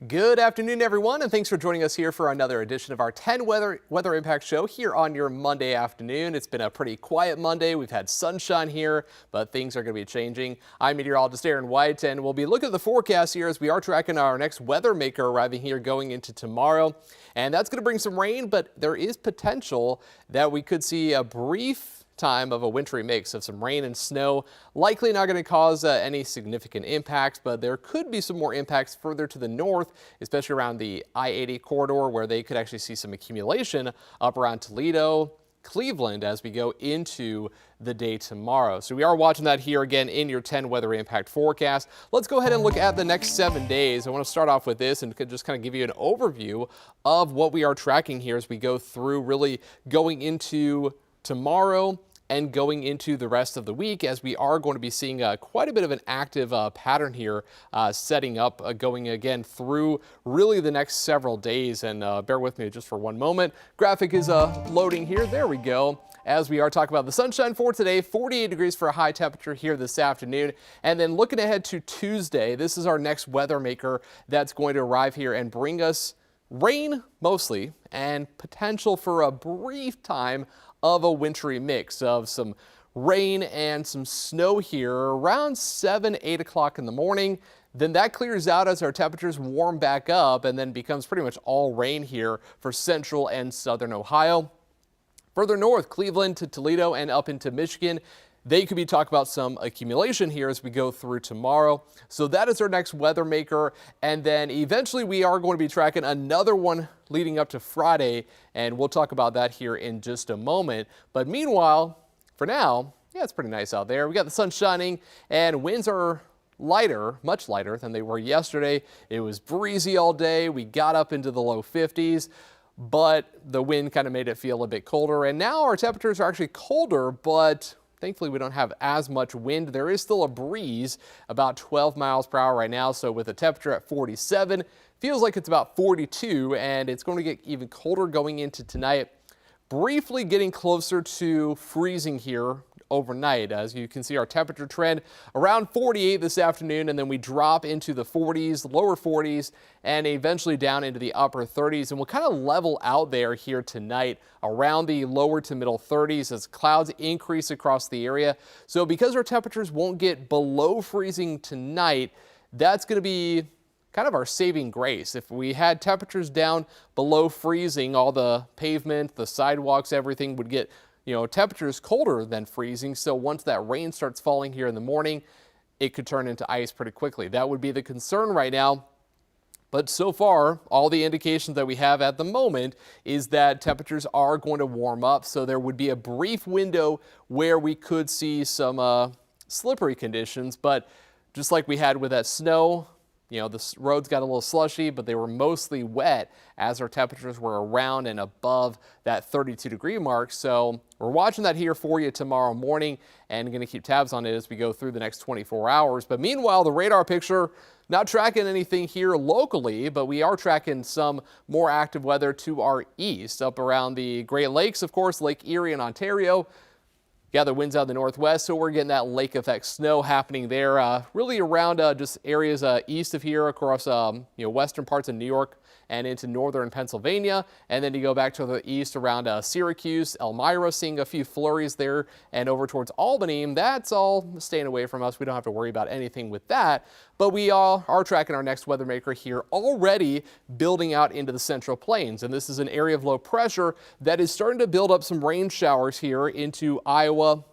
Good afternoon, everyone, and thanks for joining us here for another edition of our 10 Weather Impact Show here on your Monday afternoon. It's been a pretty quiet Monday. We've had sunshine here, but things are going to be changing. I'm meteorologist Aaron White, and we'll be looking at the forecast here as we are tracking our next weather maker arriving here going into tomorrow. And that's going to bring some rain, but there is potential that we could see a brief time of a wintry mix of some rain and snow. Likely not going to cause any significant impacts, but there could be some more impacts further to the north, especially around the I-80 corridor, where they could actually see some accumulation up around Toledo, Cleveland as we go into the day tomorrow. So we are watching that here again in your 10 weather impact forecast. Let's go ahead and look at the next 7 days. I want to start off with this and just kind of give you an overview of what we are tracking here as we go through, really going into tomorrow and going into the rest of the week, as we are going to be seeing quite a bit of an active pattern here setting up, going again through really the next several days. And bear with me just for one moment. Graphic is loading here. There we go. As we are talking about the sunshine for today, 48 degrees for a high temperature here this afternoon. And then looking ahead to Tuesday, this is our next weather maker that's going to arrive here and bring us rain mostly and potential for a brief time of a wintry mix of some rain and some snow here around 7-8 o'clock in the morning. Then that clears out as our temperatures warm back up and then becomes pretty much all rain here for central and southern Ohio. Further north, Cleveland to Toledo and up into Michigan, they could be talking about some accumulation here as we go through tomorrow. So that is our next weather maker. And then eventually we are going to be tracking another one leading up to Friday. And we'll talk about that here in just a moment. But meanwhile, for now, yeah, it's pretty nice out there. We got the sun shining and winds are lighter, much lighter than they were yesterday. It was breezy all day. We got up into the low 50s. But the wind kind of made it feel a bit colder. And now our temperatures are actually colder, but thankfully, we don't have as much wind. There is still a breeze about 12 miles per hour right now. So with a temperature at 47, feels like it's about 42, and it's going to get even colder going into tonight. Briefly getting closer to freezing here overnight. As you can see, our temperature trend around 48 this afternoon, and then we drop into the 40s, lower 40s, and eventually down into the upper 30s. And we'll kind of level out there here tonight around the lower to middle 30s as clouds increase across the area. So because our temperatures won't get below freezing tonight, that's going to be kind of our saving grace. If we had temperatures down below freezing, all the pavement, the sidewalks, everything would get temperatures colder than freezing. So once that rain starts falling here in the morning, it could turn into ice pretty quickly. That would be the concern right now. But so far, all the indications that we have at the moment is that temperatures are going to warm up. So there would be a brief window where we could see some slippery conditions. But just like we had with that snow, the roads got a little slushy, but they were mostly wet as our temperatures were around and above that 32-degree mark. So we're watching that here for you tomorrow morning and going to keep tabs on it as we go through the next 24 hours. But meanwhile, the radar picture, not tracking anything here locally, but we are tracking some more active weather to our east, up around the Great Lakes, of course, Lake Erie in Ontario. Yeah, the winds out of the northwest, so we're getting that lake effect snow happening there, really around just areas east of here across western parts of New York and into northern Pennsylvania. And then you go back to the east around Syracuse, Elmira, seeing a few flurries there, and over towards Albany. That's all staying away from us. We don't have to worry about anything with that. But we are tracking our next weather maker here already building out into the Central Plains. And this is an area of low pressure that is starting to build up some rain showers here into Iowa,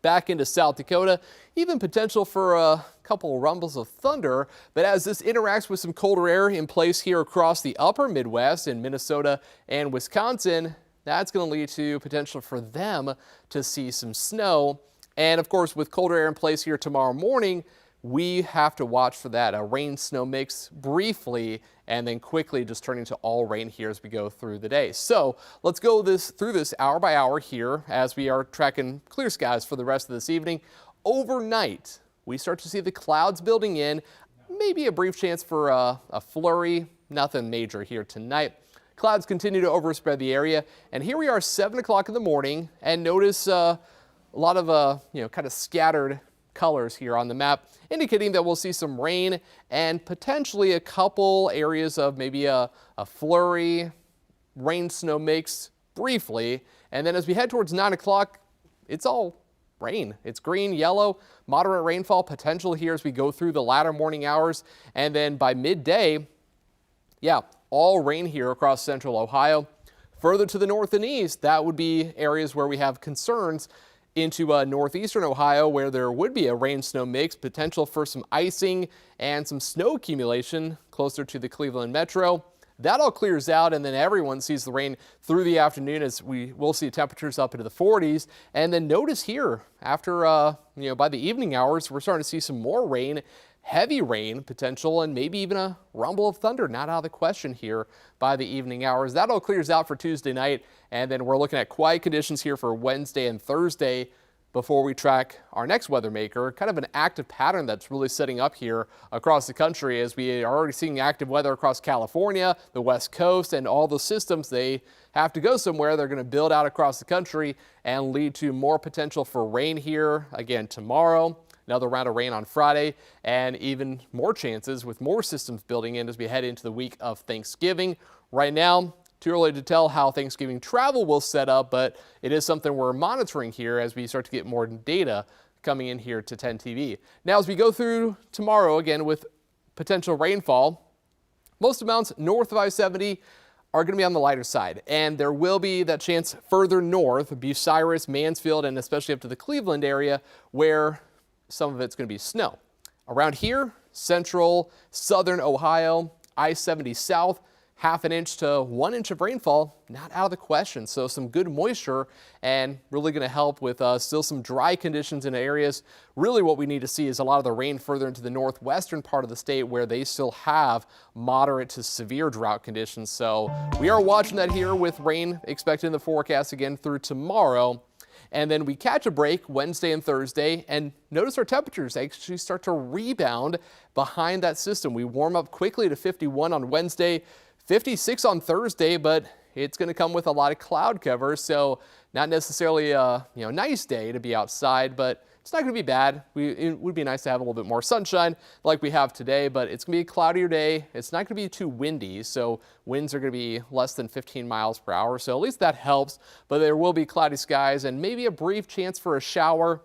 back into South Dakota, even potential for a couple of rumbles of thunder. But as this interacts with some colder air in place here across the upper Midwest in Minnesota and Wisconsin, that's going to lead to potential for them to see some snow. And of course, with colder air in place here tomorrow morning, we have to watch for that, a rain-snow mix briefly and then quickly just turning to all rain here as we go through the day. So let's go through this hour by hour here as we are tracking clear skies for the rest of this evening. Overnight, we start to see the clouds building in, maybe a brief chance for a flurry, nothing major here tonight. Clouds continue to overspread the area, and here we are 7 o'clock in the morning, and notice a lot of kind of scattered colors here on the map, indicating that we'll see some rain and potentially a couple areas of maybe a flurry, rain-snow mix briefly. And then as we head towards 9 o'clock, it's all rain. It's green, yellow, moderate rainfall potential here as we go through the latter morning hours. And then by midday, yeah, all rain here across central Ohio. Further to the north and east, that would be areas where we have concerns into northeastern Ohio, where there would be a rain-snow mix, potential for some icing and some snow accumulation closer to the Cleveland metro. That all clears out, and then everyone sees the rain through the afternoon as we will see temperatures up into the 40s. And then notice here, after, by the evening hours, we're starting to see some more rain, heavy rain potential, and maybe even a rumble of thunder. Not out of the question here by the evening hours. That all clears out for Tuesday night, and then we're looking at quiet conditions here for Wednesday and Thursday before we track our next weather maker. Kind of an active pattern that's really setting up here across the country, as we are already seeing active weather across California, the West Coast, and all the systems. They have to go somewhere. They're going to build out across the country and lead to more potential for rain here again tomorrow. Another round of rain on Friday, and even more chances with more systems building in as we head into the week of Thanksgiving. Right now, too early to tell how Thanksgiving travel will set up, but it is something we're monitoring here as we start to get more data coming in here to 10 TV. Now, as we go through tomorrow, again with potential rainfall, most amounts north of I-70 are going to be on the lighter side, and there will be that chance further north, Bucyrus, Mansfield, and especially up to the Cleveland area, where some of it's going to be snow. Around here, central, southern Ohio, I-70 south, half an inch to 1 inch of rainfall, not out of the question. So some good moisture and really going to help with still some dry conditions in areas. Really what we need to see is a lot of the rain further into the northwestern part of the state, where they still have moderate to severe drought conditions. So we are watching that here with rain expected in the forecast again through tomorrow. And then we catch a break Wednesday and Thursday, and notice our temperatures actually start to rebound behind that system. We warm up quickly to 51 on Wednesday, 56 on Thursday, but it's going to come with a lot of cloud cover, so not necessarily a nice day to be outside, but it's not going to be bad. It would be nice to have a little bit more sunshine like we have today, but it's going to be a cloudier day. It's not going to be too windy, so winds are going to be less than 15 miles per hour, so at least that helps. But there will be cloudy skies and maybe a brief chance for a shower.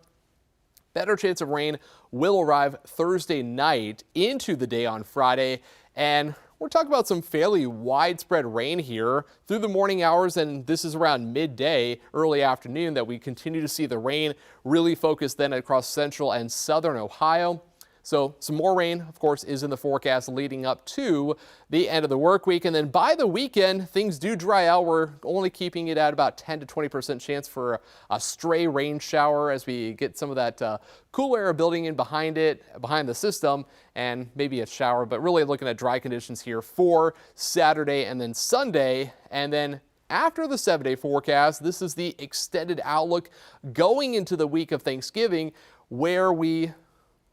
Better chance of rain will arrive Thursday night into the day on Friday, and we're talking about some fairly widespread rain here through the morning hours, and this is around midday, early afternoon, that we continue to see the rain really focus then across central and southern Ohio. So some more rain, of course, is in the forecast leading up to the end of the work week. And then by the weekend, things do dry out. We're only keeping it at about 10 to 20% chance for a stray rain shower as we get some of that cool air building in behind the system, and maybe a shower. But really looking at dry conditions here for Saturday and then Sunday. And then after the 7-day forecast, this is the extended outlook going into the week of Thanksgiving, where we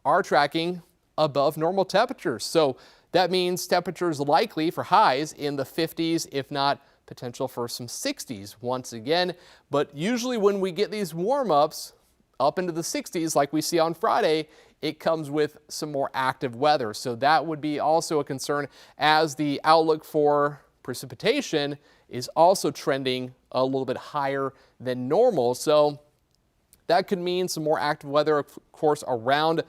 are tracking above normal temperatures. So that means temperatures likely for highs in the 50s, if not potential for some 60s once again. But usually when we get these warm-ups up into the 60s like we see on Friday, it comes with some more active weather. So that would be also a concern, as the outlook for precipitation is also trending a little bit higher than normal. So that could mean some more active weather, of course, around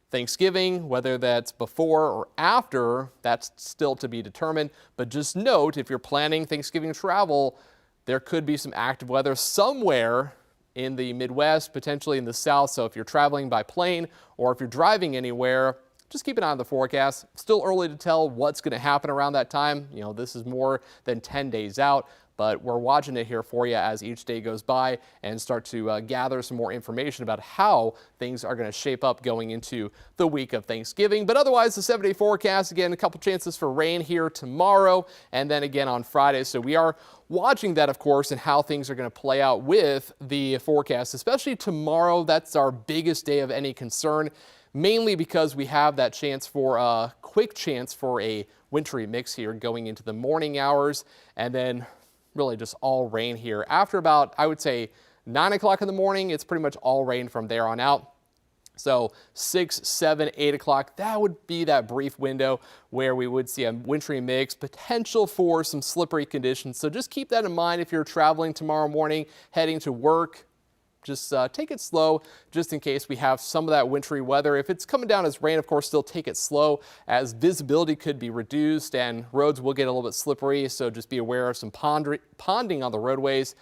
Thanksgiving. Whether that's before or after, that's still to be determined. But just note, if you're planning Thanksgiving travel, there could be some active weather somewhere in the Midwest, potentially in the South. So if you're traveling by plane or if you're driving anywhere, just keep an eye on the forecast. Still early to tell what's going to happen around that time. This is more than 10 days out. But we're watching it here for you as each day goes by and start to gather some more information about how things are going to shape up going into the week of Thanksgiving. But otherwise, the 7-day forecast, again, a couple chances for rain here tomorrow and then again on Friday. So we are watching that, of course, and how things are going to play out with the forecast, especially tomorrow. That's our biggest day of any concern, mainly because we have that chance for a quick chance for a wintry mix here going into the morning hours, and then really just all rain here. After about, I would say, 9 o'clock in the morning, it's pretty much all rain from there on out. So 6, 7, 8 o'clock, that would be that brief window where we would see a wintry mix, potential for some slippery conditions. So just keep that in mind if you're traveling tomorrow morning, heading to work. Just take it slow just in case we have some of that wintry weather. If it's coming down as rain, of course, still take it slow as visibility could be reduced and roads will get a little bit slippery. So just be aware of some ponding on the roadways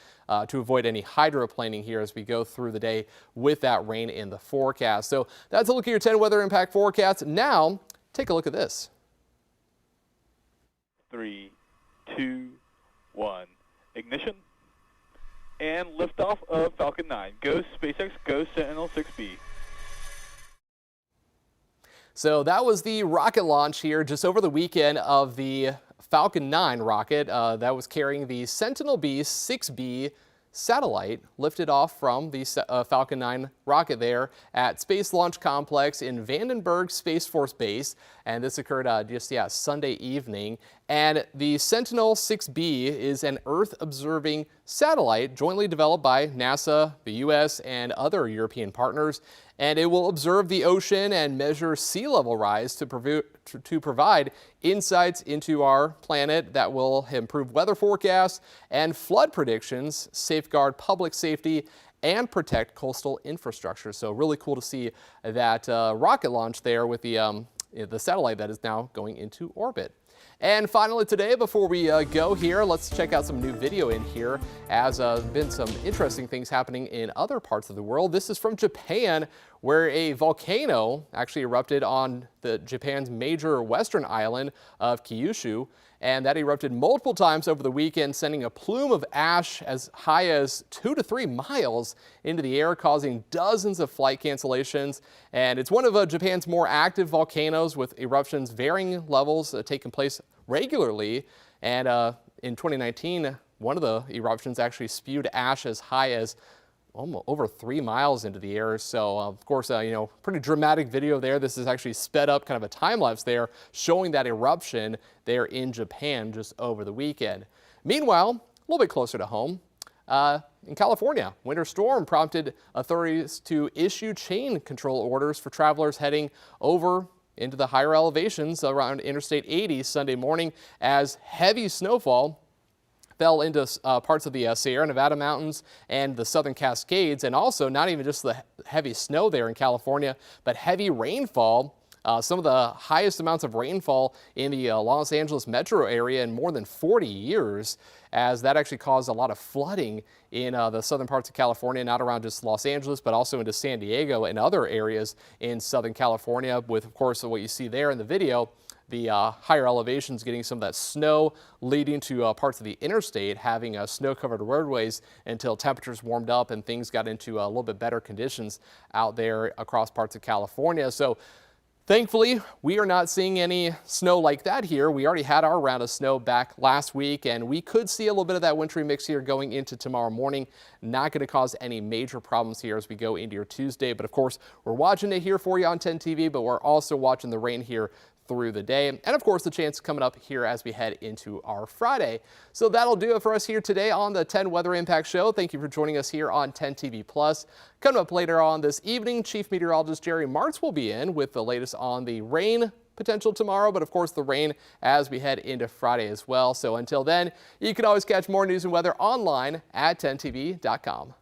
to avoid any hydroplaning here as we go through the day with that rain in the forecast. So that's a look at your 10 weather impact forecast. Now take a look at this. 3, 2, 1, ignition. And liftoff of Falcon 9. Go SpaceX, go Sentinel-6B. So that was the rocket launch here just over the weekend of the Falcon 9 rocket that was carrying the Sentinel-B 6B satellite, lifted off from the Falcon 9 rocket there at Space Launch Complex in Vandenberg Space Force Base. And this occurred just Sunday evening. And the Sentinel-6B is an Earth-observing satellite jointly developed by NASA, the U.S., and other European partners. And it will observe the ocean and measure sea level rise to provide insights into our planet that will improve weather forecasts and flood predictions, safeguard public safety, and protect coastal infrastructure. So really cool to see that rocket launch there with the satellite that is now going into orbit. And finally today, before we go here, let's check out some new video in here, as been some interesting things happening in other parts of the world. This is from Japan, where a volcano actually erupted on Japan's major western island of Kyushu, and that erupted multiple times over the weekend, sending a plume of ash as high as 2 to 3 miles into the air, causing dozens of flight cancellations. And it's one of Japan's more active volcanoes, with eruptions varying levels taking place regularly. And in 2019, one of the eruptions actually spewed ash as high as almost over 3 miles into the air. So of course, pretty dramatic video there. This is actually sped up, kind of a time lapse there, showing that eruption there in Japan just over the weekend. Meanwhile, a little bit closer to home, in California, winter storm prompted authorities to issue chain control orders for travelers heading over into the higher elevations around Interstate 80 Sunday morning, as heavy snowfall fell into parts of the Sierra Nevada mountains and the southern Cascades, and also not even just the heavy snow there in California, but heavy rainfall. Some of the highest amounts of rainfall in the Los Angeles metro area in more than 40 years, as that actually caused a lot of flooding in the southern parts of California, not around just Los Angeles, but also into San Diego and other areas in Southern California, with, of course, what you see there in the video, the higher elevations getting some of that snow, leading to parts of the interstate having snow-covered roadways until temperatures warmed up and things got into a little bit better conditions out there across parts of California. So thankfully, we are not seeing any snow like that here. We already had our round of snow back last week, and we could see a little bit of that wintry mix here going into tomorrow morning. Not going to cause any major problems here as we go into your Tuesday. But of course, we're watching it here for you on 10 TV, but we're also watching the rain here through the day. And of course, the chance coming up here as we head into our Friday. So that'll do it for us here today on the 10 Weather Impact Show. Thank you for joining us here on 10 TV Plus. Coming up later on this evening, Chief Meteorologist Jerry Martz will be in with the latest on the rain potential tomorrow, but of course the rain as we head into Friday as well. So until then, you can always catch more news and weather online at 10tv.com.